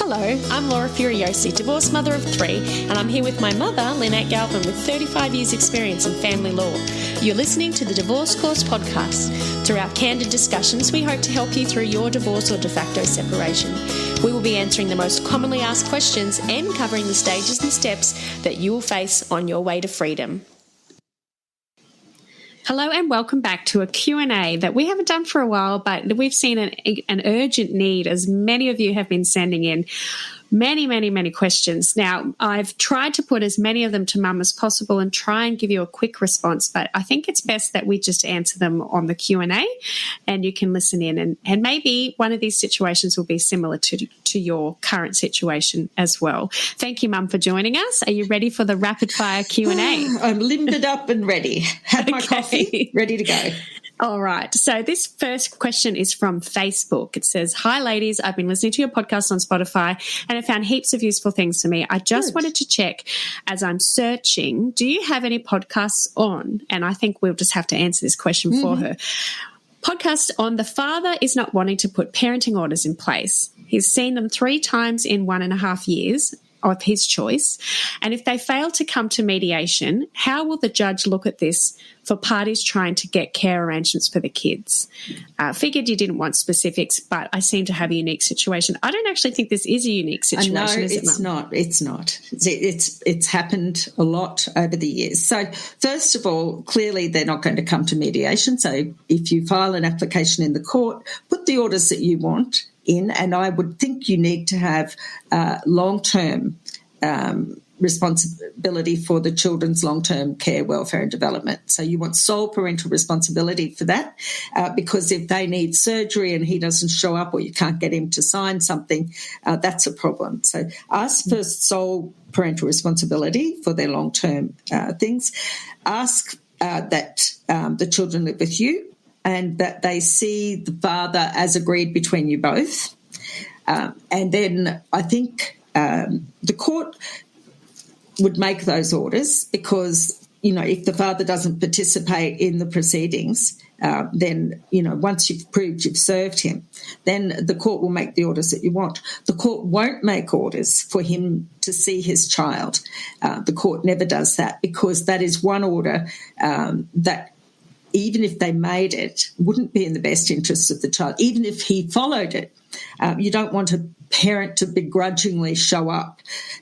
Hello, I'm Laura Furiosi, divorced mother of 3, and I'm here with my mother, Lynette Galvin, with 35 years' experience in family law. You're listening to the Divorce Course podcast. Through our candid discussions, we hope to help you through your divorce or de facto separation. We will be answering the most commonly asked questions and covering the stages and steps that you will face on your way to freedom. Hello and welcome back to a Q&A that we haven't done for a while, but we've seen an urgent need, as many of you have been sending in many questions. Now, I've tried to put as many of them to Mum as possible and try and give you a quick response, but I think it's best that we just answer them on the Q&A and you can listen in, and maybe one of these situations will be similar to your current situation as well. Thank you, Mum, for joining us. Are you ready for the rapid fire Q&A? I'm limbered up and ready. Had my coffee, ready to go. All right. So this first question is from Facebook. It says, "Hi, ladies. I've been listening to your podcast on Spotify and I found heaps of useful things for me. I just wanted to check as I'm searching, do you have any podcasts on?" And I think we'll just have to answer this question for her. Podcast on the father is not wanting to put parenting orders in place. He's seen them 3 times in 1.5 years of his choice. And if they fail to come to mediation, how will the judge look at this for parties trying to get care arrangements for the kids? Figured you didn't want specifics, but I seem to have a unique situation. I don't actually think this is a unique situation. No, is it, it's Mum? not. It's not. It's happened a lot over the years. So first of all, clearly they're not going to come to mediation. So if you file an application in the court, put the orders that you want in, and I would think you need to have long-term responsibility for the children's long-term care, welfare and development. So you want sole parental responsibility for that, because if they need surgery and he doesn't show up or you can't get him to sign something, that's a problem. So ask for sole parental responsibility for their long-term things. Ask that the children live with you and that they see the father as agreed between you both. And then I think the court would make those orders because, you know, if the father doesn't participate in the proceedings, then, you know, once you've proved you've served him, then the court will make the orders that you want. The court won't make orders for him to see his child. The court never does that because that is one order that, even if they made it, wouldn't be in the best interests of the child. Even if he followed it, you don't want a parent to begrudgingly show up,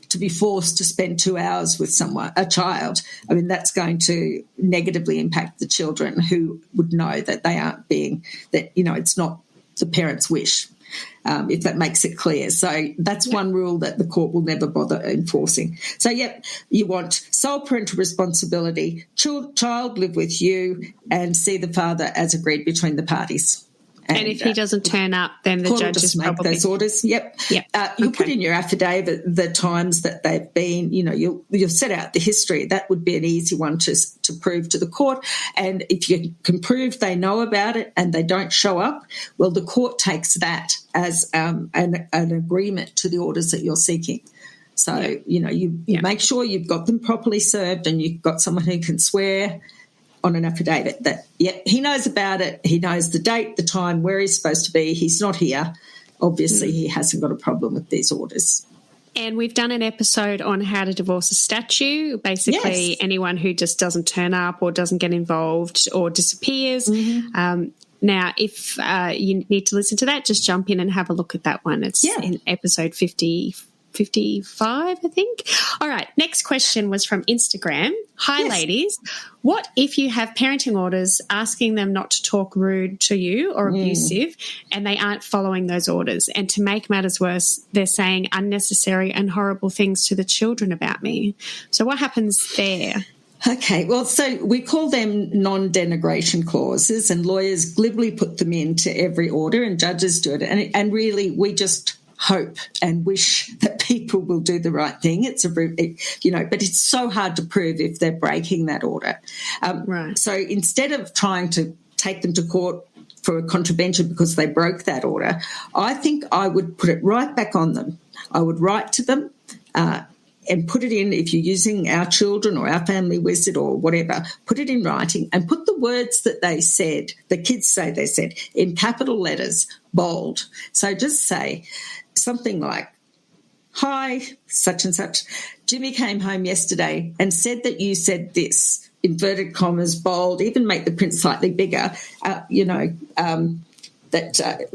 to be forced to spend 2 hours with a child. I mean, that's going to negatively impact the children who would know that they aren't it's not the parent's wish, if that makes it clear. So that's one rule that the court will never bother enforcing. So, you want sole parental responsibility, child live with you, and see the father as agreed between the parties. And if he doesn't turn up, then the judge is make probably... those orders. Yep. You'll put in your affidavit the times that they've been, you know, you'll set out the history. That would be an easy one to prove to the court. And if you can prove they know about it and they don't show up, well, the court takes that as an agreement to the orders that you're seeking. So, you make sure you've got them properly served and you've got someone who can swear on an affidavit that, he knows about it, he knows the date, the time, where he's supposed to be, he's not here. Obviously, he hasn't got a problem with these orders. And we've done an episode on how to divorce a statue, basically anyone who just doesn't turn up or doesn't get involved or disappears. Now, if you need to listen to that, just jump in and have a look at that one. It's in episode 55, I think. All right, next question was from Instagram. Hi, ladies. What if you have parenting orders asking them not to talk rude to you or abusive and they aren't following those orders? And to make matters worse, they're saying unnecessary and horrible things to the children about me. So what happens there? Okay, well, so we call them non-denigration clauses, and lawyers glibly put them into every order and judges do it. And really, we just hope and wish that people will do the right thing. But it's so hard to prove if they're breaking that order. Right. So instead of trying to take them to court for a contravention because they broke that order, I think I would put it right back on them. I would write to them and put it in, if you're using Our Children or Our Family Wizard or whatever, put it in writing and put the words that they said, the kids say they said, in capital letters, bold. So just say something like, hi, such and such. Jimmy came home yesterday and said that you said this, inverted commas, bold, even make the print slightly bigger, that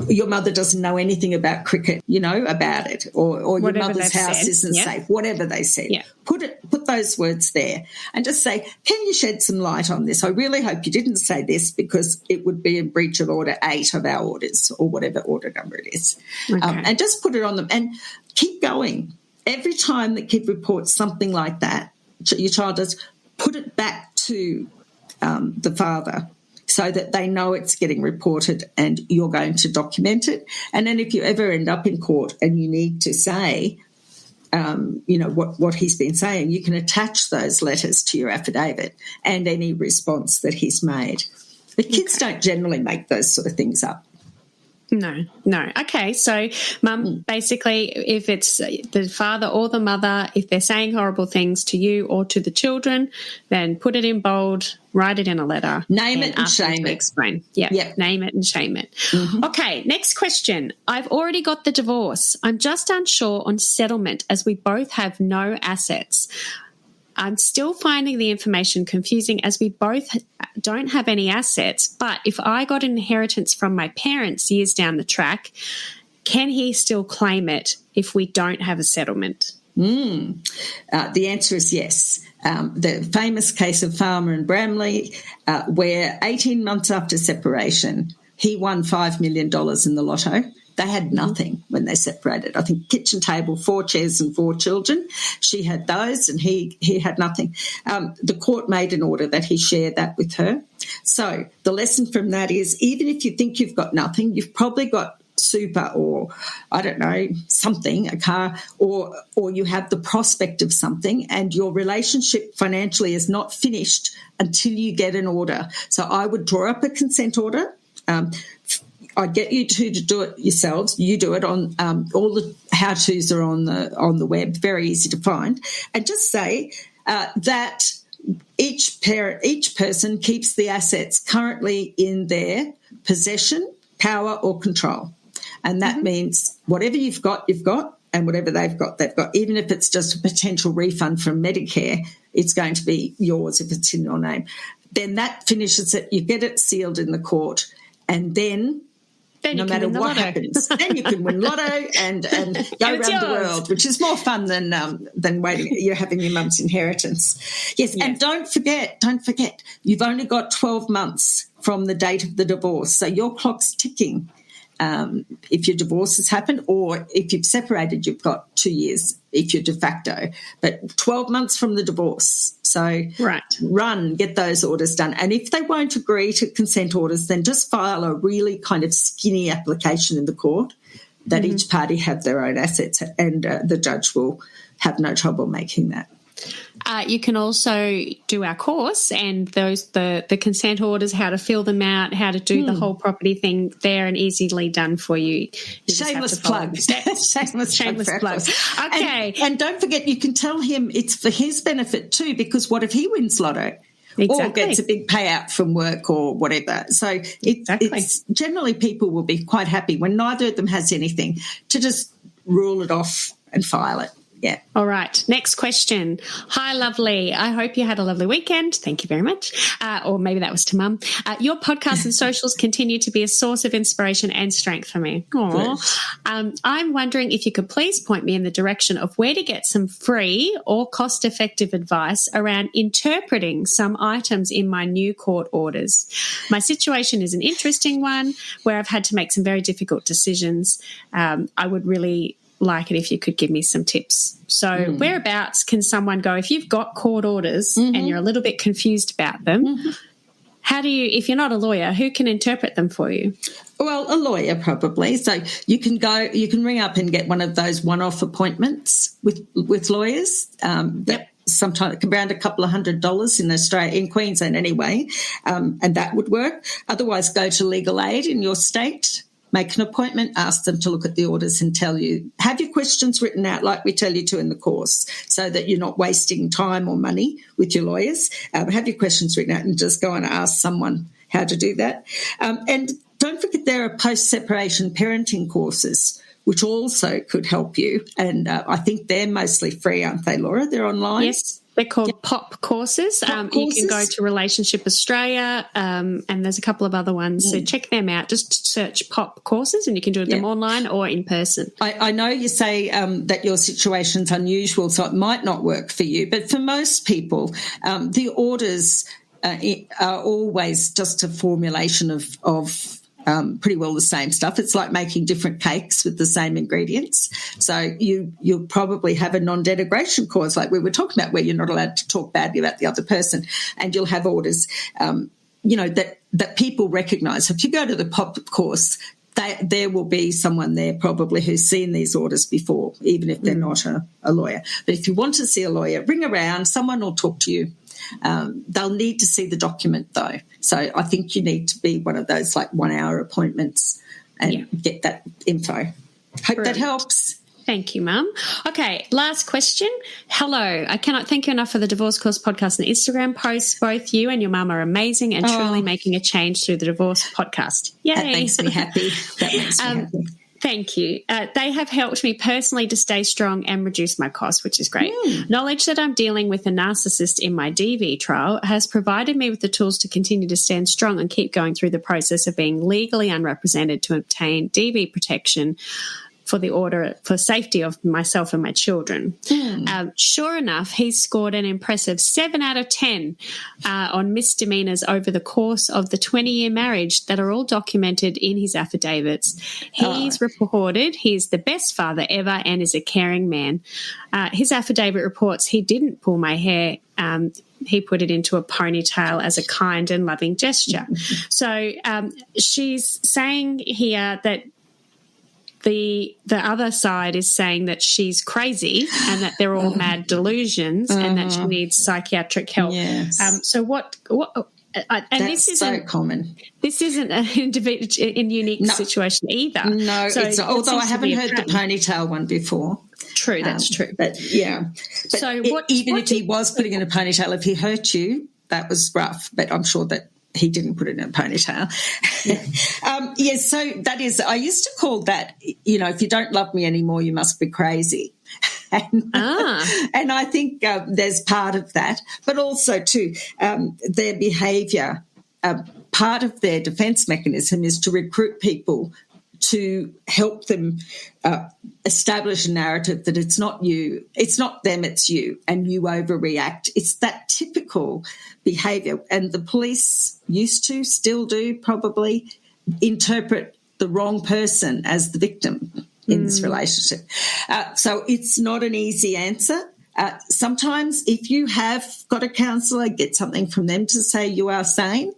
your mother doesn't know anything about cricket, about it, or your mother's house isn't safe, whatever they said. Yeah. Put those words there and just say, can you shed some light on this? I really hope you didn't say this because it would be in breach of Order 8 of our orders or whatever order number it is. Okay. And just put it on them and keep going. Every time the kid reports something like that, your child does, put it back to the father, so that they know it's getting reported and you're going to document it. And then if you ever end up in court and you need to say, what he's been saying, you can attach those letters to your affidavit and any response that he's made. But kids don't generally make those sort of things up. No. Okay, so Mum, basically, if it's the father or the mother, if they're saying horrible things to you or to the children, then put it in bold, write it in a letter. Name it and shame it. Explain. Yeah, name it and shame it. Mm-hmm. Okay, next question. I've already got the divorce. I'm just unsure on settlement as we both have no assets. I'm still finding the information confusing as we both don't have any assets, but if I got an inheritance from my parents years down the track, can he still claim it if we don't have a settlement? The answer is yes. The famous case of Farmer and Bramley, where 18 months after separation, he won $5 million in the lotto. They had nothing when they separated. I think kitchen table, 4 chairs and 4 children. She had those and he had nothing. The court made an order that he shared that with her. So the lesson from that is even if you think you've got nothing, you've probably got super or, I don't know, something, a car, or you have the prospect of something and your relationship financially is not finished until you get an order. So I would draw up a consent order. I'd get you two to do it yourselves. You do it on all the how-tos are on the web, very easy to find, and just say that each person keeps the assets currently in their possession, power, or control, and that means whatever you've got, and whatever they've got. Even if it's just a potential refund from Medicare, it's going to be yours if it's in your name. Then that finishes it. You get it sealed in the court, and then no matter what happens, then you can win lotto and go around the world, which is more fun than waiting. You're having your mum's inheritance. Yes, and don't forget, you've only got 12 months from the date of the divorce, so your clock's ticking. If your divorce has happened, or if you've separated, you've got 2 years if you're de facto, but 12 months from the divorce. So run, get those orders done. And if they won't agree to consent orders, then just file a really kind of skinny application in the court that each party have their own assets, and the judge will have no trouble making that. You can also do our course and the consent orders, how to fill them out, how to do the whole property thing there and easily done for you. Shameless plug. Shameless plug. Okay. And don't forget, you can tell him it's for his benefit too, because what if he wins lotto? Exactly. Or gets a big payout from work or whatever. So it's generally people will be quite happy when neither of them has anything to just rule it off and file it. Yeah. All right. Next question. Hi, lovely. I hope you had a lovely weekend. Thank you very much. Or maybe that was to Mum. Your podcast and socials continue to be a source of inspiration and strength for me. I'm wondering if you could please point me in the direction of where to get some free or cost-effective advice around interpreting some items in my new court orders. My situation is an interesting one where I've had to make some very difficult decisions. I would really like it if you could give me some tips. So whereabouts can someone go if you've got court orders and you're a little bit confused about them? How do you, if you're not a lawyer, who can interpret them for you? Well, a lawyer probably. So you can ring up and get one of those one-off appointments with lawyers. Sometimes it can be around $200 in Australia, in Queensland anyway, and that would work. Otherwise, go to legal aid in your state. Make an appointment, ask them to look at the orders and tell you. Have your questions written out like we tell you to in the course so that you're not wasting time or money with your lawyers. Have your questions written out and just go and ask someone how to do that. And don't forget there are post-separation parenting courses which also could help you. And I think they're mostly free, aren't they, Laura? They're online? Yes. They're called POP courses. You can go to Relationship Australia, and there's a couple of other ones. So check them out. Just search POP courses, and you can do them online or in person. I know you say that your situation's unusual, so it might not work for you. But for most people, the orders are always just a formulation of pretty well the same stuff. It's like making different cakes with the same ingredients. So you'll probably have a non-denigration clause like we were talking about, where you're not allowed to talk badly about the other person, and you'll have orders, that people recognise. If you go to the POP course, there will be someone there probably who's seen these orders before, even if they're not a lawyer. But if you want to see a lawyer, ring around, someone will talk to you. They'll need to see the document though. So I think you need to be one of those like 1 hour appointments and get that info. Hope that helps. Thank you, Mum. Okay, last question. Hello. I cannot thank you enough for the Divorce Course podcast and Instagram posts. Both you and your mum are amazing and truly making a change through the Divorce podcast. Yay. That makes me happy. Thank you. They have helped me personally to stay strong and reduce my costs, which is great. Knowledge that I'm dealing with a narcissist in my DV trial has provided me with the tools to continue to stand strong and keep going through the process of being legally unrepresented to obtain DV protection for the order for safety of myself and my children. Sure enough, he's scored an impressive 7 out of 10 on misdemeanors over the course of the 20-year marriage that are all documented in his affidavits. He's reported he's the best father ever and is a caring man. His affidavit reports he didn't pull my hair. He put it into a ponytail as a kind and loving gesture. So she's saying here that the other side is saying that she's crazy and that they're all mad delusions and that she needs psychiatric help. Yes. So what and that's this isn't so common. This isn't an unique situation either. No, so although I haven't heard the ponytail one before. True, that's true. But so if he was putting in a ponytail, if he hurt you, that was rough. But I'm sure that he didn't put it in a ponytail. Yes, so that is, I used to call that, if you don't love me anymore, you must be crazy. And I think there's part of that, but also too, their behaviour, part of their defence mechanism is to recruit people to help them establish a narrative that it's not you, it's not them, it's you, and you overreact. It's that typical behaviour. And the police used to, still do probably, interpret the wrong person as the victim in this relationship. So it's not an easy answer. Sometimes if you have got a counsellor, get something from them to say you are sane.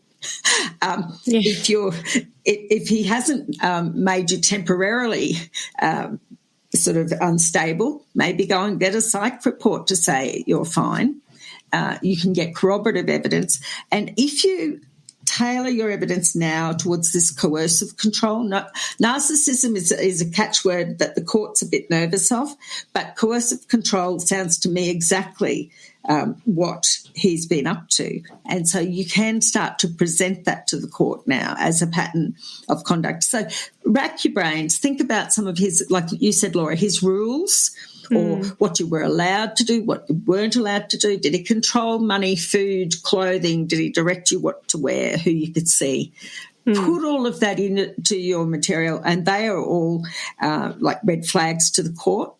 If he hasn't made you temporarily sort of unstable, maybe go and get a psych report to say you're fine. You can get corroborative evidence. And if you tailor your evidence now towards this coercive control, narcissism is a catchword that the court's a bit nervous of, but coercive control sounds to me exactly what he's been up to. And so you can start to present that to the court now as a pattern of conduct. So rack your brains, think about some of his, like you said, Laura, his rules or what you were allowed to do, what you weren't allowed to do. Did he control money, food, clothing? Did he direct you what to wear, who you could see? Put all of that into your material, and they are all like red flags to the court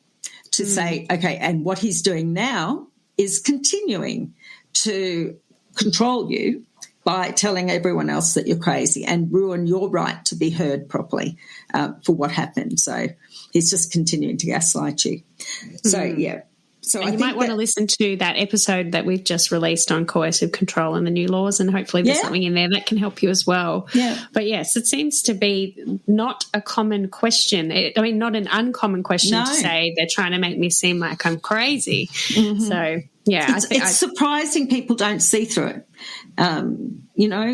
to say, okay, and what he's doing now is continuing to control you by telling everyone else that you're crazy and ruin your right to be heard properly for what happened. So he's just continuing to gaslight you. So, yeah. So and you might want to listen to that episode that we've just released on coercive control and the new laws, and hopefully there's something in there that can help you as well. Yeah. But, yes, it seems to be not a common question. Not an uncommon question to say they're trying to make me seem like I'm crazy. So, yeah. It's surprising people don't see through it.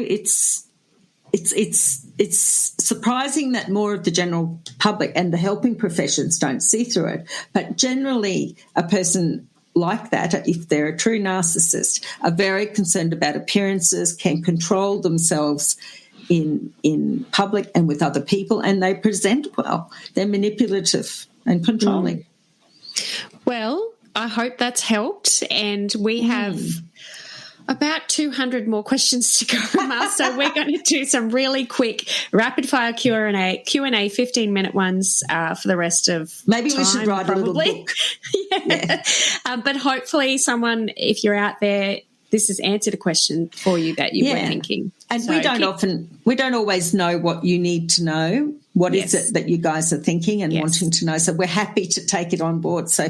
It's surprising that more of the general public and the helping professions don't see through it. But generally, a person like that, if they're a true narcissist, are very concerned about appearances, can control themselves in public and with other people, and they present well. They're manipulative and controlling. Well, I hope that's helped, and we have about 200 more questions to go, Mel. So we're going to do some really quick rapid-fire Q&A 15-minute ones for the rest of Maybe time, we should write probably. a little book. Yeah. But hopefully someone, if you're out there, this has answered a question for you that you were thinking. And so we don't always know what you need to know. What is it that you guys are thinking and wanting to know? So we're happy to take it on board. So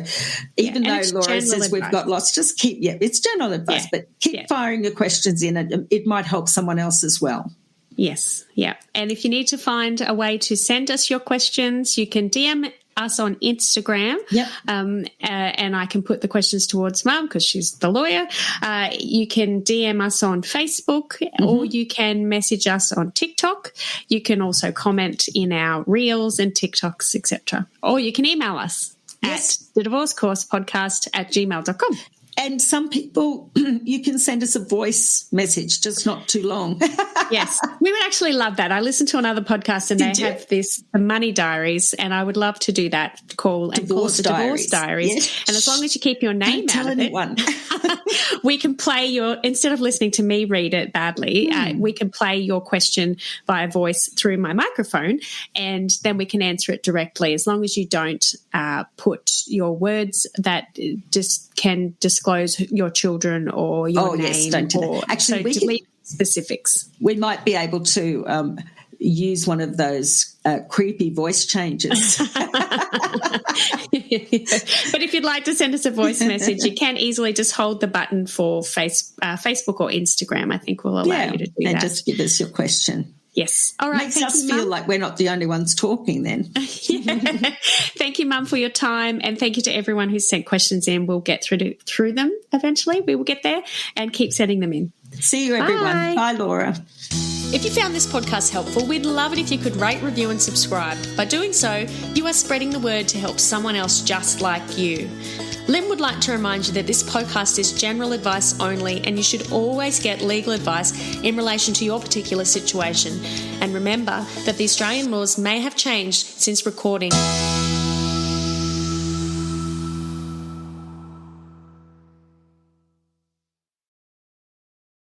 even though Laura says we've got lots, just keep, it's general advice, but keep firing your questions in. It might help someone else as well. Yes, yeah. And if you need to find a way to send us your questions, you can DM us on Instagram, and I can put the questions towards Mum because she's the lawyer. You can DM us on Facebook, or you can message us on TikTok. You can also comment in our Reels and TikToks, etc. Or you can email us at thedivorcecoursepodcast@gmail.com. And some people, you can send us a voice message, just not too long. Yes, we would actually love that. I listened to another podcast and they have the money diaries, and I would love to do that. Call it the Divorce Diaries. Yes. And as long as you keep your name Don't out tell of anyone. it, we can play instead of listening to me read it badly, we can play your question via voice through my microphone, and then we can answer it directly, as long as you don't put your words that just can disclose your children or your name. Yes, don't do that. Actually, so delete specifics. We might be able to use one of those creepy voice changes. But if you'd like to send us a voice message, you can easily just hold the button for Facebook or Instagram. I think will allow you to do that. And just give us your question. Yes. All right. Makes us feel like we're not the only ones talking then. Thank you, Mum, for your time, and thank you to everyone who's sent questions in. We'll get through them eventually. We will get there, and keep sending them in. See you, everyone. Bye, Laura. If you found this podcast helpful, we'd love it if you could rate, review and subscribe. By doing so, you are spreading the word to help someone else just like you. Lynn would like to remind you that this podcast is general advice only, and you should always get legal advice in relation to your particular situation. And remember that the Australian laws may have changed since recording.